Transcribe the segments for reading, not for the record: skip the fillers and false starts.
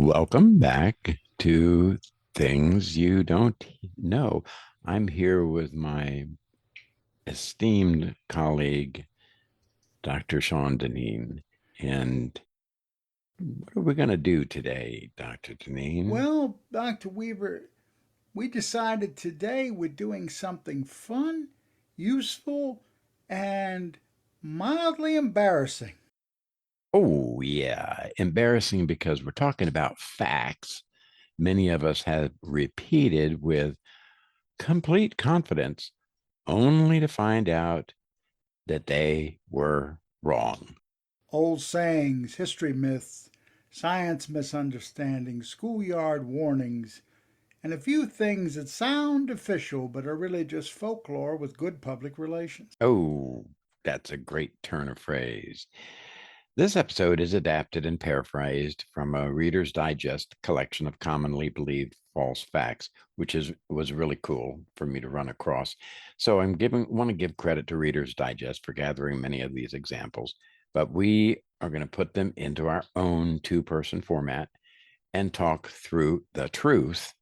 Welcome back to Things You Don't Know. I'm here with my esteemed colleague, Dr. Sean Dineen. And what are we going to do today, Dr. Dineen? Well, Dr. Weaver, we decided today we're doing something fun, useful, and mildly embarrassing. Oh, yeah, embarrassing because we're talking about facts many of us have repeated with complete confidence, only to find out that they were wrong. Old sayings, history myths, science misunderstandings, schoolyard warnings, and a few things that sound official but are really just folklore with good public relations. Oh, that's a great turn of phrase. This episode is adapted and paraphrased from a Reader's Digest collection of commonly believed false facts, which was really cool for me to run across. So want to give credit to Reader's Digest for gathering many of these examples, but we are going to put them into our own two-person format and talk through the truth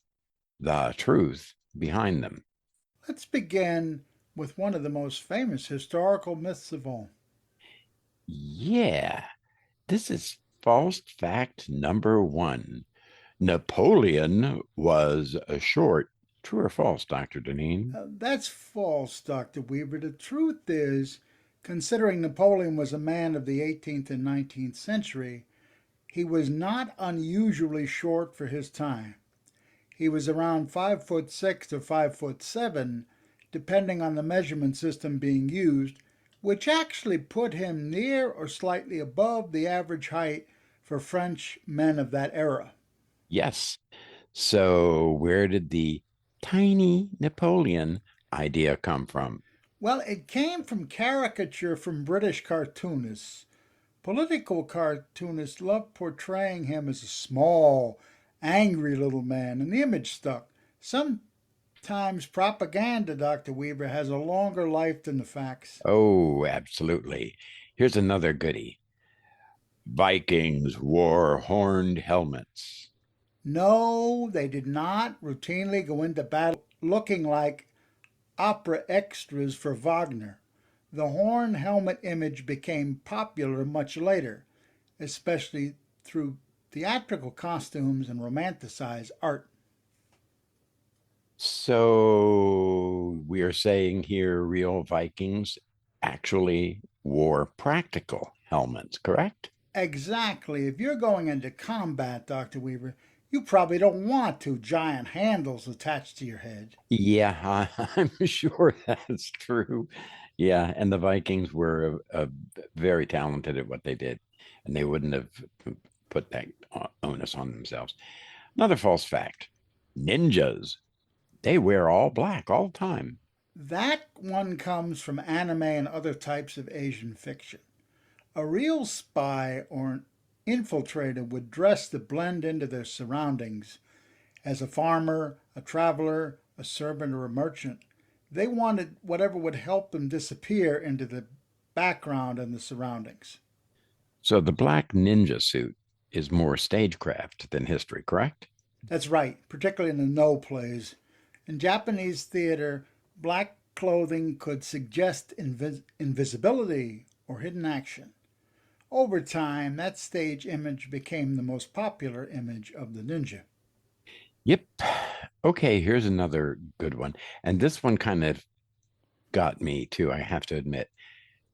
behind them. Let's begin with one of the most famous historical myths of all. Yeah, this is false fact number one. Napoleon was a short. True or false, Dr. Dineen? That's false, Dr. Weaver. The truth is, considering Napoleon was a man of the 18th and 19th century, he was not unusually short for his time. He was around 5'6" to 5'7", depending on the measurement system being used, which actually put him near or slightly above the average height for French men of that era. Yes. So, where did the tiny Napoleon idea come from? Well, it came from caricature from British cartoonists. Political cartoonists loved portraying him as a small, angry little man, and the image stuck. Sometimes propaganda, Dr. Weaver, has a longer life than the facts. Oh, absolutely. Here's another goodie. Vikings wore horned helmets. No, they did not routinely go into battle looking like opera extras for Wagner. The horn helmet image became popular much later, especially through theatrical costumes and romanticized art. So, we are saying here real Vikings actually wore practical helmets, correct? Exactly. If you're going into combat, Dr. Weaver, you probably don't want two giant handles attached to your head. Yeah, I'm sure that's true. Yeah, and the Vikings were very talented at what they did, and they wouldn't have put that onus on themselves. Another false fact: ninjas, they wear all black all the time. That one comes from anime and other types of Asian fiction. A real spy or an infiltrator would dress to blend into their surroundings. As a farmer, a traveler, a servant, or a merchant, they wanted whatever would help them disappear into the background and the surroundings. So the black ninja suit is more stagecraft than history, correct? That's right, particularly in the no plays. In Japanese theater, black clothing could suggest invisibility or hidden action. Over time, that stage image became the most popular image of the ninja. Yep. Okay, here's another good one. And this one kind of got me too, I have to admit.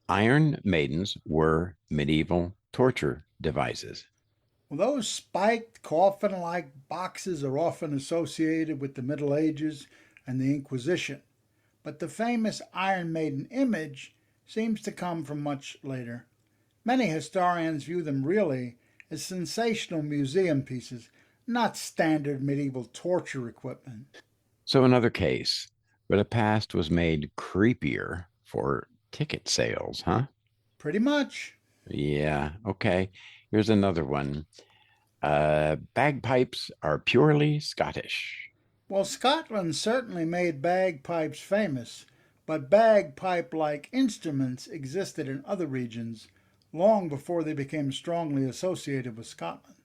Iron Maidens were medieval torture devices. Well, those spiked coffin like boxes are often associated with the Middle Ages and the Inquisition, but the famous Iron Maiden image seems to come from much later. Many historians view them really as sensational museum pieces, not standard medieval torture equipment. So, another case where the past was made creepier for ticket sales, huh? Pretty much. Yeah, okay. Here's another one. Bagpipes are purely Scottish. Well, Scotland certainly made bagpipes famous, but bagpipe like instruments existed in other regions long before they became strongly associated with Scotland.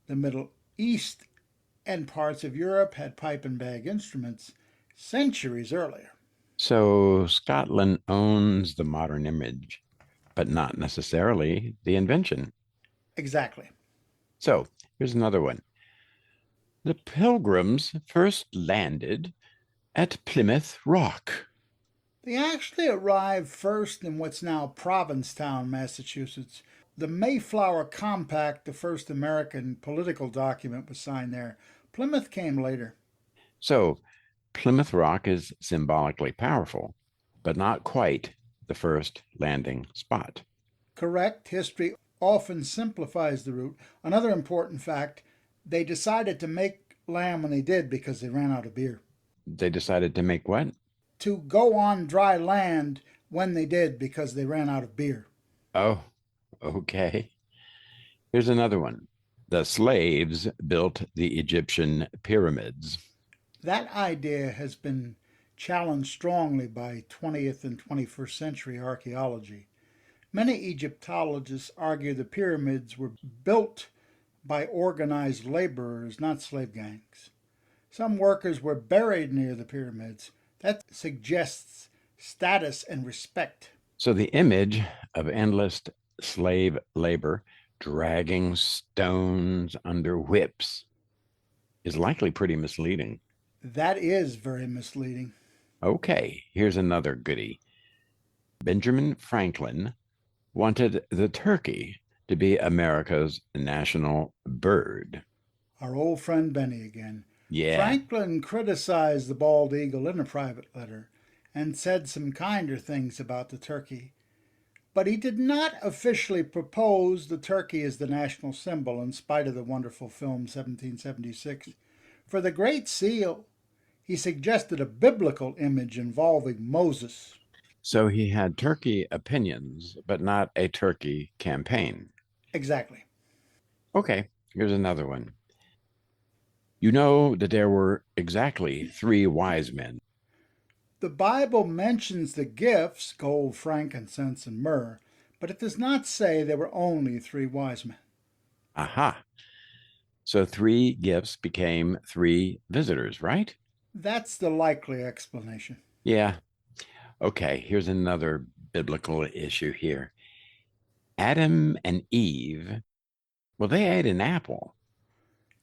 The Middle East and parts of Europe had pipe and bag instruments centuries earlier. So Scotland owns the modern image, but not necessarily the invention. Exactly. So here's another one. The Pilgrims first landed at Plymouth Rock. They actually arrived first in what's now Provincetown, Massachusetts. The Mayflower Compact, the first American political document, was signed there. Plymouth came later. So Plymouth Rock is symbolically powerful, but not quite the first landing spot. Correct, history often simplifies the route. Another important fact, they decided to make lamb when they did because they ran out of beer. They decided to make what? To go on dry land when they did because they ran out of beer. Oh, okay. Here's another one. The slaves built the Egyptian pyramids. That idea has been challenged strongly by 20th and 21st century archaeology. Many Egyptologists argue the pyramids were built by organized laborers, not slave gangs. Some workers were buried near the pyramids. That suggests status and respect. So the image of endless slave labor dragging stones under whips is likely pretty misleading. That is very misleading. Okay, here's another goodie. Benjamin Franklin wanted the turkey to be America's national bird. Our old friend Benny again. Yeah. Franklin criticized the bald eagle in a private letter and said some kinder things about the turkey. But he did not officially propose the turkey as the national symbol in spite of the wonderful film 1776. For the Great Seal, he suggested a biblical image involving Moses. So he had turkey opinions, but not a turkey campaign. Exactly. Okay, here's another one. You know that there were exactly three wise men. The Bible mentions the gifts gold, frankincense, and myrrh, but it does not say there were only three wise men. Aha. So three gifts became three visitors, right? That's the likely explanation. Yeah. Okay, here's another biblical issue here. Adam and Eve, well, they ate an apple.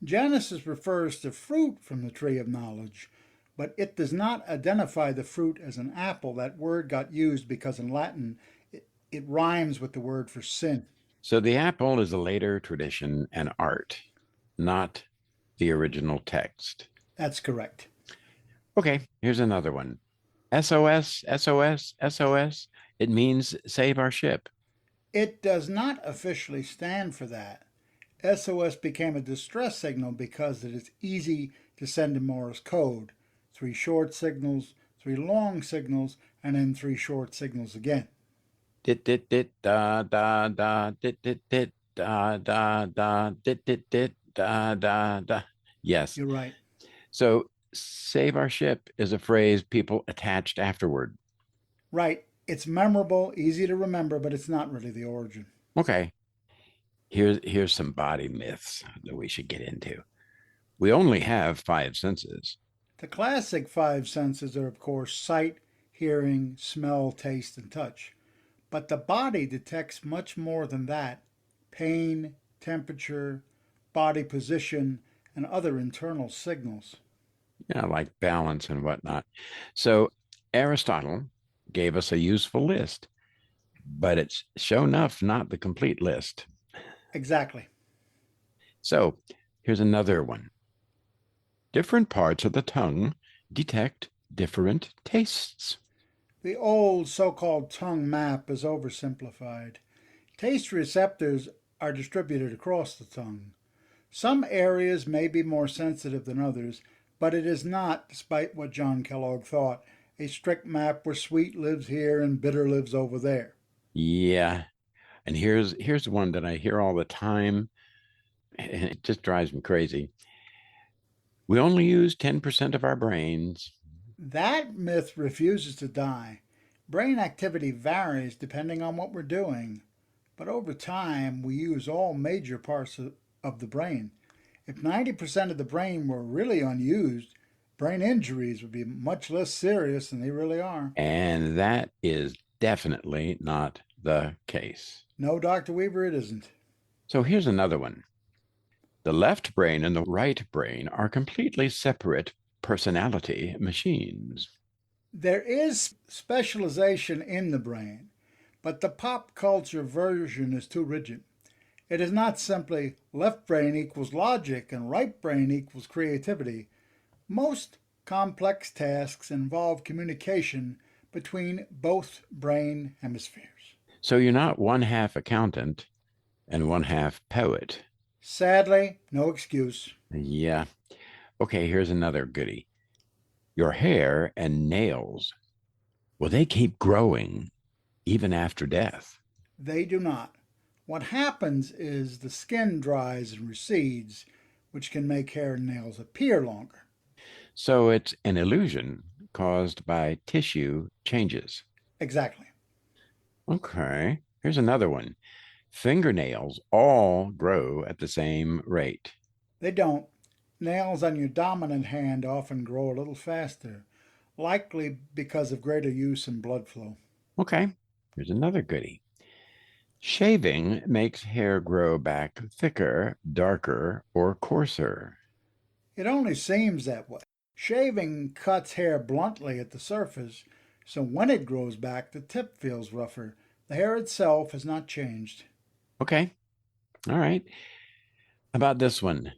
Genesis refers to fruit from the tree of knowledge, but it does not identify the fruit as an apple. That word got used because in Latin it rhymes with the word for sin. So the apple is a later tradition and art, not the original text. That's correct. Okay, here's another one. SOS, SOS, SOS. It means save our ship. It does not officially stand for that. SOS became a distress signal because it is easy to send in Morse code. Three short signals, three long signals, and then three short signals again. Dit dit dit da da da dit dit dit da da da dit dit dit da da da. Yes. You're right. So save our ship is a phrase people attached afterward. Right. It's memorable, easy to remember, but it's not really the origin. Okay. Here's some body myths that we should get into. We only have five senses. The classic five senses are, of course, sight, hearing, smell, taste, and touch. But the body detects much more than that: pain, temperature, body position, and other internal signals. Like balance and whatnot. So Aristotle gave us a useful list, but it's show enough not the complete list. Exactly. So here's another one. Different parts of the tongue detect different tastes. The old so called tongue map is oversimplified. Taste receptors are distributed across the tongue. Some areas may be more sensitive than others, but it is not, despite what John Kellogg thought, a strict map where sweet lives here and bitter lives over there. Yeah. And here's one that I hear all the time, and it just drives me crazy. We only use 10% of our brains. That myth refuses to die. Brain activity varies depending on what we're doing, but over time we use all major parts of the brain. If 90% of the brain were really unused, brain injuries would be much less serious than they really are. And that is definitely not the case. No, Dr. Weaver, it isn't. So here's another one. The left brain and the right brain are completely separate personality machines. There is specialization in the brain, but the pop culture version is too rigid. It is not simply left brain equals logic and right brain equals creativity. Most complex tasks involve communication between both brain hemispheres. So you're not one half accountant and one half poet. Sadly, no excuse. Yeah. Okay, here's another goodie. Your hair and nails, well, they keep growing even after death. They do not. What happens is the skin dries and recedes, which can make hair and nails appear longer. So it's an illusion caused by tissue changes. Exactly. Okay, here's another one. Fingernails all grow at the same rate. They don't. Nails on your dominant hand often grow a little faster, likely because of greater use and blood flow. Okay, here's another goodie. Shaving makes hair grow back thicker, darker, or coarser. It only seems that way. Shaving cuts hair bluntly at the surface, so when it grows back, the tip feels rougher. The hair itself has not changed. Okay, all right. How about this one?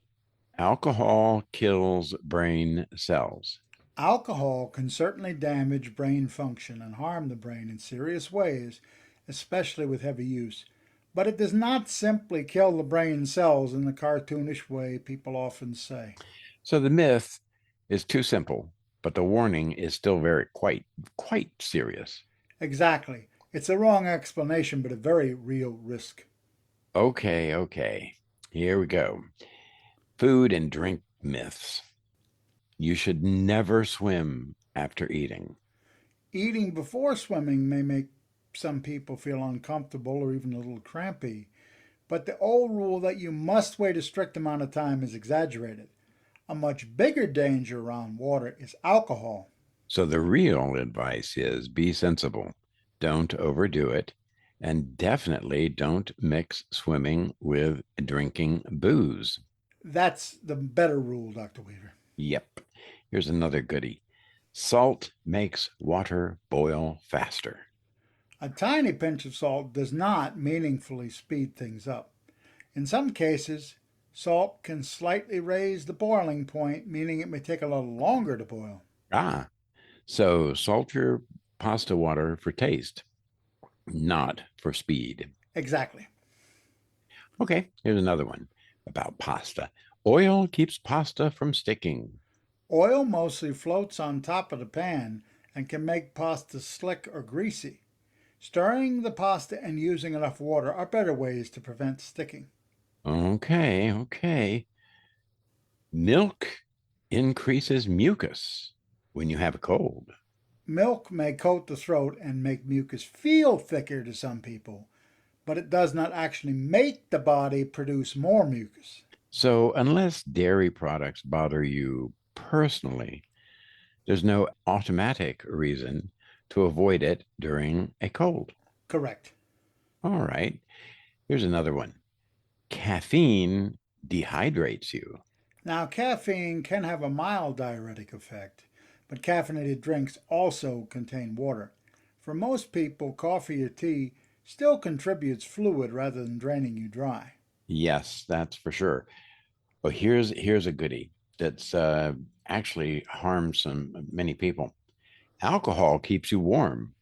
Alcohol kills brain cells. Alcohol can certainly damage brain function and harm the brain in serious ways, especially with heavy use. But it does not simply kill the brain cells in the cartoonish way people often say. So the myth is too simple, but the warning is still very quite serious. Exactly. It's a wrong explanation, but a very real risk. Okay. Here we go. Food and drink myths. You should never swim after eating. Eating before swimming may make some people feel uncomfortable or even a little crampy, but the old rule that you must wait a strict amount of time is exaggerated. A much bigger danger around water is alcohol. So the real advice is be sensible. Don't overdo it. And definitely don't mix swimming with drinking booze. That's the better rule, Dr. Weaver. Yep. Here's another goodie. Salt makes water boil faster. A tiny pinch of salt does not meaningfully speed things up. In some cases, salt can slightly raise the boiling point, meaning it may take a little longer to boil. Ah, so salt your pasta water for taste, not for speed. Exactly. Okay, here's another one about pasta. Oil keeps pasta from sticking. Oil mostly floats on top of the pan and can make pasta slick or greasy. Stirring the pasta and using enough water are better ways to prevent sticking. Okay. Milk increases mucus when you have a cold. Milk may coat the throat and make mucus feel thicker to some people, but it does not actually make the body produce more mucus. So, unless dairy products bother you personally, there's no automatic reason to avoid it during a cold. Correct. All right, here's another one. Caffeine dehydrates you. Now, caffeine can have a mild diuretic effect, but caffeinated drinks also contain water. For most people, coffee or tea still contributes fluid rather than draining you dry. Yes, that's for sure. But here's a goodie that's actually harms many people. Alcohol keeps you warm.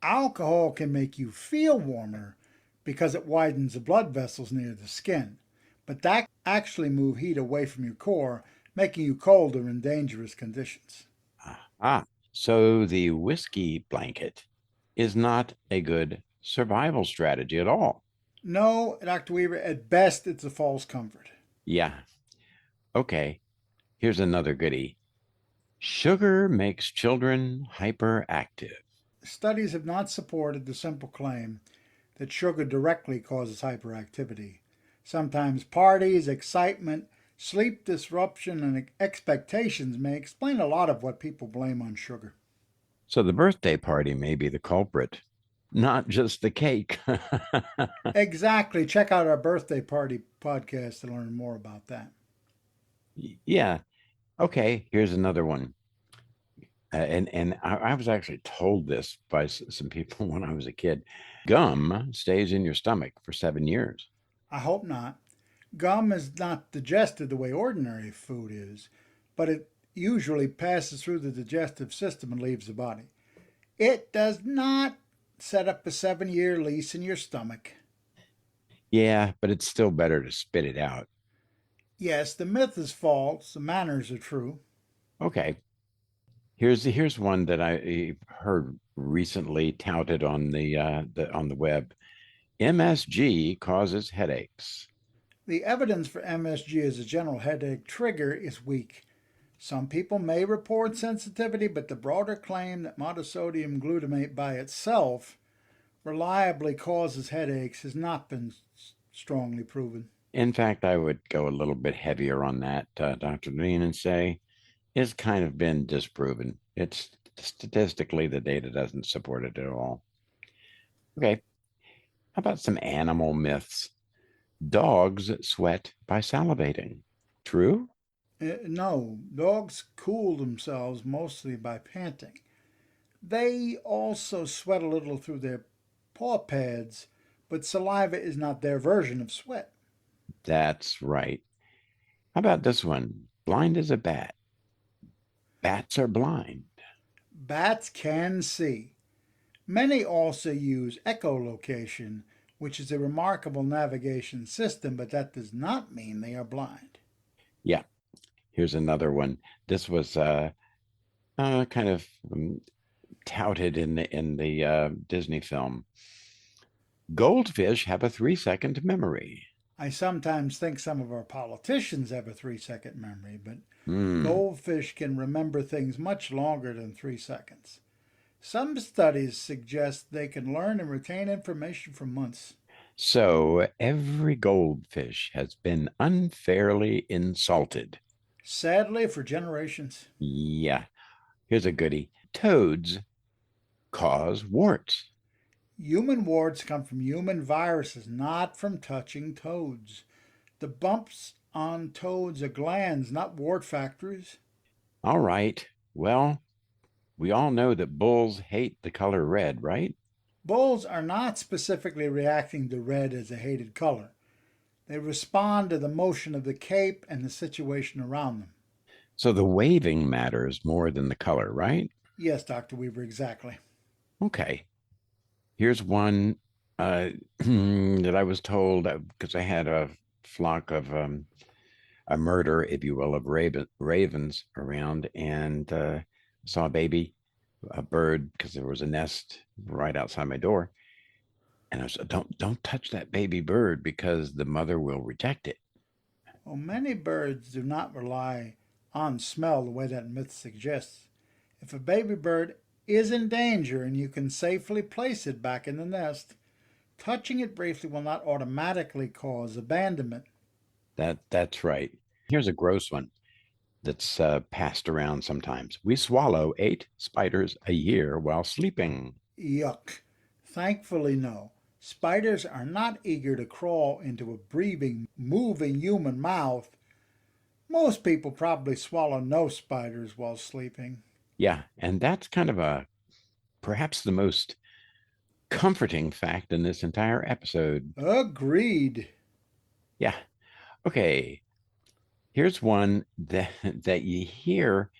Alcohol can make you feel warmer because it widens the blood vessels near the skin, but that actually move heat away from your core, making you colder in dangerous conditions. Ah, so the whiskey blanket is not a good survival strategy at all. No, Dr. Weaver, at best it's a false comfort. Yeah. Okay. Here's another goodie. Sugar makes children hyperactive. Studies have not supported the simple claim that sugar directly causes hyperactivity. Sometimes parties, excitement, Sleep disruption and expectations may explain a lot of what people blame on sugar. So the birthday party may be the culprit, not just the cake. Exactly. Check out our birthday party podcast to learn more about that. Yeah. Okay. Here's another one. And I was actually told this by some people when I was a kid. Gum stays in your stomach for 7 years. I hope not. Gum is not digested the way ordinary food is, but it usually passes through the digestive system and leaves the body. It does not set up a 7 year lease in your stomach. Yeah, but it's still better to spit it out. Yes, the myth is false, the manners are true. Okay. Here's one that I heard recently touted on the web. MSG causes headaches. The evidence for MSG as a general headache trigger is weak. Some people may report sensitivity, but the broader claim that monosodium glutamate by itself reliably causes headaches has not been strongly proven. In fact, I would go a little bit heavier on that, Dr. Dineen, and say it's kind of been disproven. It's statistically, the data doesn't support it at all. Okay. How about some animal myths? Dogs sweat by salivating. True? No, dogs cool themselves mostly by panting. They also sweat a little through their paw pads, but saliva is not their version of sweat. That's right. How about this one? Blind as a bat. Bats are blind. Bats can see. Many also use echolocation, which is a remarkable navigation system, but that does not mean they are blind. Yeah. Here's another one. This was kind of touted in the Disney film. Goldfish have a 3 second memory. I sometimes think some of our politicians have a 3 second memory, but Hmm. goldfish can remember things much longer than 3 seconds. Some studies suggest they can learn and retain information for months. So every goldfish has been unfairly insulted. Sadly, for generations, Yeah. Here's a goodie. Toads cause warts. human warts come from human viruses, not from touching toads. The bumps on toads are glands, not wart factories. All right. Well, we all know that bulls hate the color red, right? Bulls are not specifically reacting to red as a hated color. They respond to the motion of the cape and the situation around them. So the waving matters more than the color, right? Yes, Dr. Weaver, exactly. Okay. Here's one that I was told because I had a flock of a murder, if you will, of ravens around, and saw a baby, a bird, because there was a nest right outside my door, and I said, "Don't touch that baby bird because the mother will reject it." Well, many birds do not rely on smell the way that myth suggests. If a baby bird is in danger and you can safely place it back in the nest, touching it briefly will not automatically cause abandonment. That's right. Here's a gross one that's passed around sometimes. We swallow 8 spiders a year while sleeping. Yuck. Thankfully, no. Spiders are not eager to crawl into a breathing, moving human mouth. Most people probably swallow no spiders while sleeping. Yeah, and that's kind of a perhaps the most comforting fact in this entire episode. Agreed. Yeah. Okay. Here's one that that you hear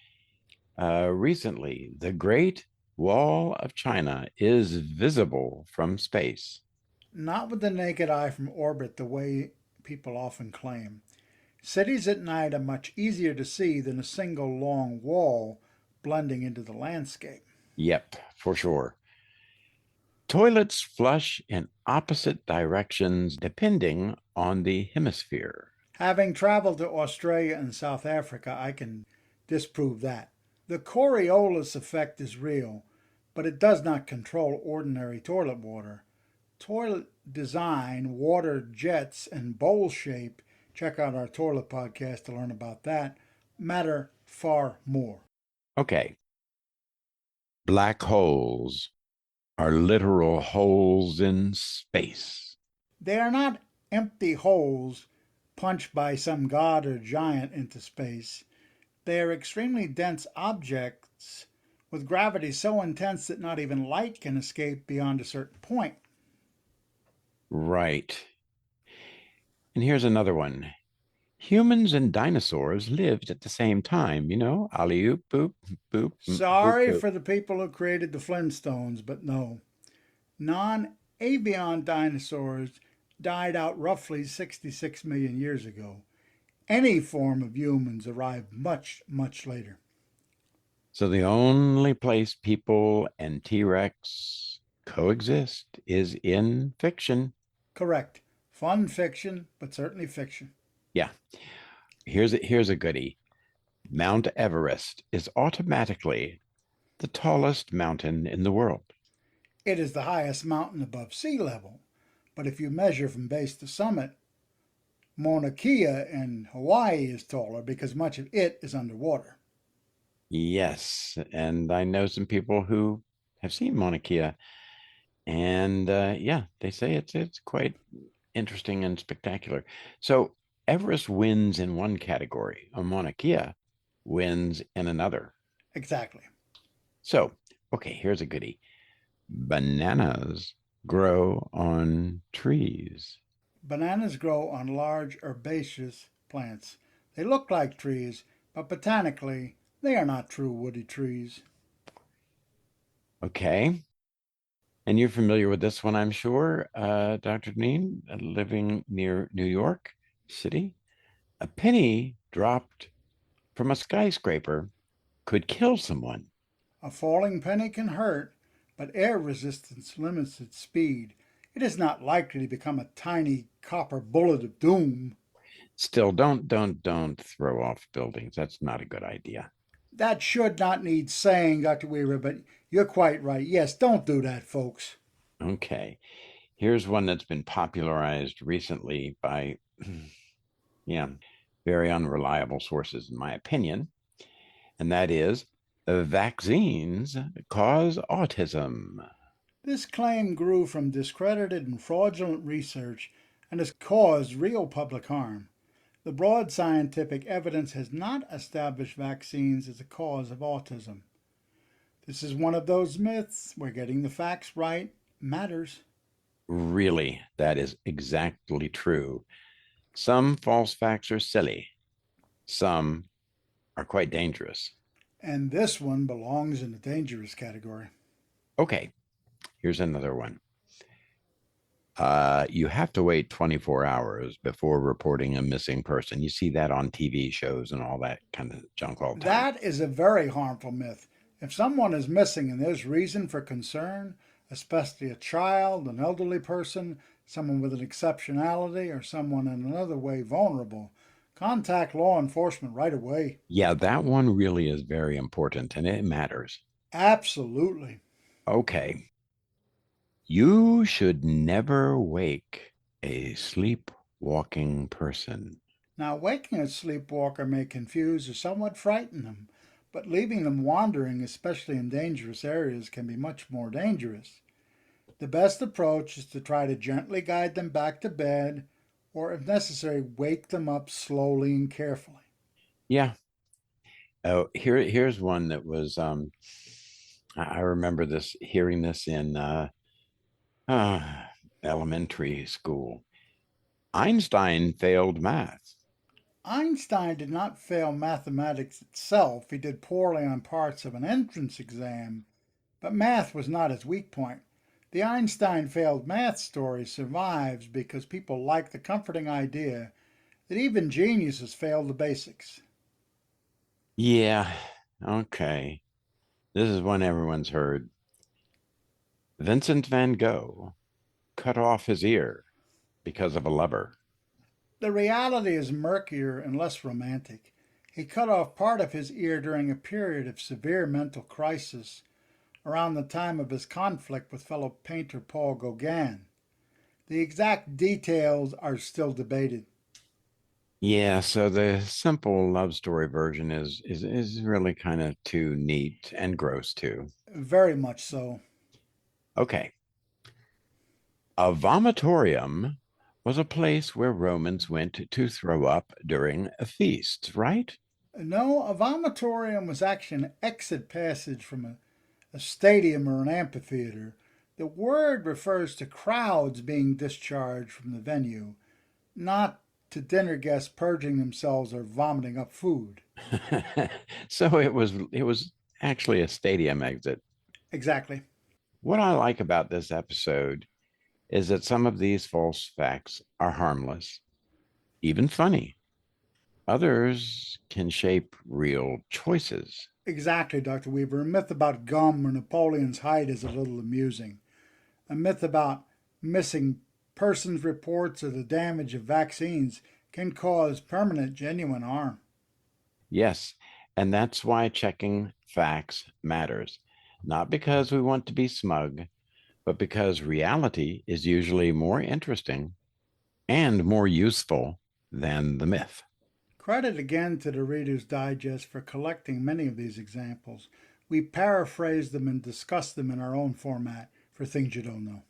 recently. The Great Wall of China is visible from space. Not with the naked eye from orbit the way people often claim. Cities at night are much easier to see than a single long wall blending into the landscape. Yep, for sure. Toilets flush in opposite directions depending on the hemisphere. Having traveled to Australia and South Africa, I can disprove that. The Coriolis effect is real, but it does not control ordinary toilet water. Toilet design, water jets, and bowl shape Check out our toilet podcast to learn about that, matter far more. Okay. Black holes are literal holes in space. They are not empty holes punched by some god or giant into space. They are extremely dense objects with gravity so intense that not even light can escape beyond a certain point. Right. And here's another one. Humans and dinosaurs lived at the same time, alley oop, boop, boop, boop, Sorry boop. for the people who created the Flintstones, but no. Non avian dinosaurs died out roughly 66 million years ago. Any form of humans arrived much, much later. So the only place people and T Rex coexist is in fiction. Correct. Fun fiction, but certainly fiction. Yeah. Here's a goodie. Mount Everest is automatically the tallest mountain in the world. It is the highest mountain above sea level, but if you measure from base to summit, Mauna Kea in Hawaii is taller because much of it is underwater. Yes, and I know some people who have seen Mauna Kea, and yeah, they say it's quite interesting and spectacular. So Everest wins in one category, a Mauna Kea wins in another. Exactly. So, okay, here's a goodie. Bananas grow on trees. Bananas grow on large herbaceous plants. They look like trees, but botanically, they are not true woody trees. Okay. And you're familiar with this one, I'm sure, Dr. Dineen, living near New York City. A penny dropped from a skyscraper could kill someone. A falling penny can hurt, but air resistance limits its speed. It is not likely to become a tiny copper bullet of doom. Still, don't throw off buildings. That's not a good idea. That should not need saying, Dr. Weaver, but you're quite right. Yes, don't do that, folks. Okay. Here's one that's been popularized recently by, yeah, very unreliable sources, in my opinion, and that is vaccines cause autism. This claim grew from discredited and fraudulent research and has caused real public harm. The broad scientific evidence has not established vaccines as a cause of autism. This is one of those myths where getting the facts right matters. Really, that is exactly true. Some false facts are silly, some are quite dangerous. And this one belongs in the dangerous category. Okay, here's another one. You have to wait 24 hours before reporting a missing person. You see that on TV shows and all that kind of junk all the time. That is a very harmful myth. If someone is missing and there's reason for concern, especially a child, an elderly person, someone with an exceptionality, or someone in another way vulnerable, contact law enforcement right away. Yeah, that one really is very important and it matters. Absolutely. Okay, you should never wake a sleepwalking person. Now, waking a sleepwalker may confuse or somewhat frighten them, but leaving them wandering, especially in dangerous areas, can be much more dangerous. The best approach is to try to gently guide them back to bed, or if necessary, wake them up slowly and carefully. Yeah. Oh, here's one that was I remember this hearing this in uh, elementary school. Einstein failed math. Einstein did not fail mathematics itself. He did poorly on parts of an entrance exam, but math was not his weak point. The Einstein failed math story survives because people like the comforting idea that even geniuses fail the basics. Yeah, okay. This is one everyone's heard. Vincent van Gogh cut off his ear because of a lover. The reality is murkier and less romantic. He cut off part of his ear during a period of severe mental crisis around the time of his conflict with fellow painter Paul Gauguin. The exact details are still debated. Yeah, so the simple love story version is really kind of too neat and gross too. Very much so. Okay. A vomitorium was a place where Romans went to throw up during a feast, right? No, a vomitorium was actually an exit passage from a stadium or an amphitheater. The word refers to crowds being discharged from the venue, not to dinner guests purging themselves or vomiting up food. So it was actually a stadium exit. Exactly. What I like about this episode is that some of these false facts are harmless, even funny. Others can shape real choices. Exactly, Dr. Weaver. A myth about gum or Napoleon's height is a little amusing. A myth about missing persons reports or the damage of vaccines can cause permanent, genuine harm. Yes, and that's why checking facts matters. Not because we want to be smug, but because reality is usually more interesting and more useful than the myth. Credit again to the Reader's Digest for collecting many of these examples. We paraphrase them and discuss them in our own format for things you don't know.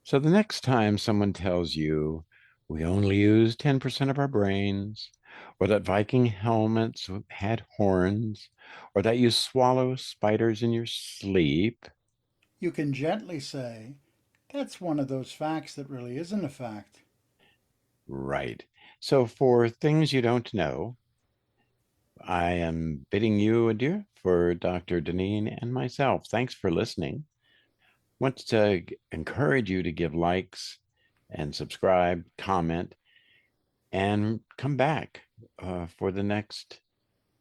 So the next time someone tells you we only use 10% of our brains, or that Viking helmets had horns, or that you swallow spiders in your sleep, You can gently say, that's one of those facts that really isn't a fact. right. So for things you don't know, I am bidding you adieu for Dr. Dineen and myself. Thanks for listening. Want to encourage you to give likes and subscribe, comment, and come back for the next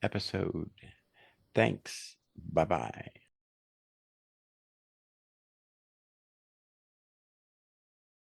episode. Thanks. Bye bye.